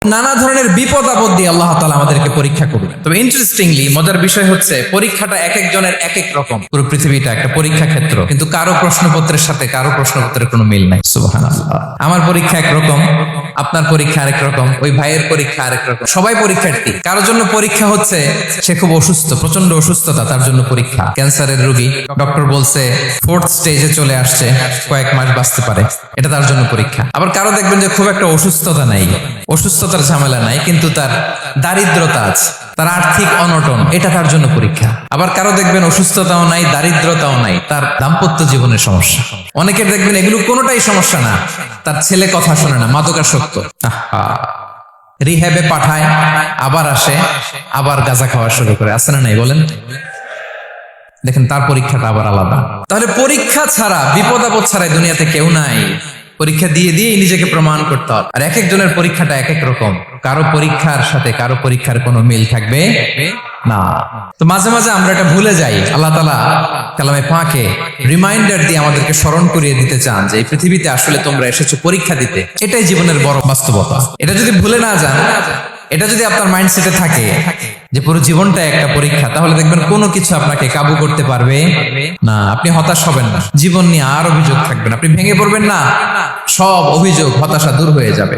নানা ধরনের বিপদ আপদ দিয়ে আল্লাহ তাআলা আমাদেরকে পরীক্ষা করবেন। তবে ইন্টারেস্টিংলি মজার বিষয় হচ্ছে পরীক্ষাটা এক একজনের এক এক রকম। পুরো পৃথিবীটা একটা পরীক্ষা ক্ষেত্র, কিন্তু কারো প্রশ্নপত্রের সাথে কারো প্রশ্নপত্রের কোনো মিল নাই। সুবহানাল্লাহ। আমার পরীক্ষা একরকম, আপনার পরীক্ষা আরেক রকম, ওই ভাইয়ের পরীক্ষা আরেক রকম। সবাই পরীক্ষার্থী। কারোর জন্য পরীক্ষা হচ্ছে সে খুব অসুস্থ, প্রচন্ড অসুস্থতা, তার জন্য পরীক্ষা। ক্যান্সারের রোগী, ডক্টর বলছে 4th স্টেজে চলে আসছে, কয়েক মাস বাঁচতে পারে, এটা তার জন্য পরীক্ষা। আবার কারো দেখবেন যে খুব একটা অসুস্থতা নাই, অসুস্থতার ঝামেলা নাই, কিন্তু তার দারিদ্রতা আছে, তার আর্থিক অনটন, এটা তার জন্য পরীক্ষা। আবার কারো দেখবেন অসুস্থতাও নাই, দারিদ্রতাও নাই, তার দাম্পত্য জীবনের সমস্যা। অনেকের দেখবেন এগুলো কোনোটাই সমস্যা না, তার ছেলে কথা শোনে না, মাদকাসক্ত, রিহ্যাবে পাঠায়, আবার আসে, আবার গাঁজা খাওয়া শুরু করে। আছে না নাই বলেন? দেখেন তার পরীক্ষাটা আবার আলাদা। তাহলে পরীক্ষা ছাড়া, বিপদ আপদ ছাড়াই দুনিয়াতে কেউ নাই। পরীক্ষা দিয়ে দিয়েই নিজেকে প্রমাণ করতে হবে। আর এক একজনের পরীক্ষাটা এক এক রকম, কারো পরীক্ষার সাথে কারো পরীক্ষার কোনো মিল থাকবে না। তো মাঝে মাঝে আমরা এটা ভুলে যাই। আল্লাহ তাআলা কালামে পাকে রিমাইন্ডার দিয়ে আমাদেরকে স্মরণ করিয়ে দিতে চান যে এই পৃথিবীতে আসলে তোমরা এসেছো পরীক্ষা দিতে। এটাই জীবনের বড় বাস্তবতা। এটা যদি ভুলে না যান, এটা যদি আপনার মাইন্ডসেটে থাকে যে পুরো জীবনটা একটা পরীক্ষা, তাহলে দেখবেন কোনো কিছু আপনাকে কাবু করতে পারবে না। আপনি হতাশ হবেন না, জীবন নিয়ে আর অভিযোগ থাকবে না, আপনি ভেঙে পড়বেন না, সব অভিযোগ হতাশা দূর হয়ে যাবে।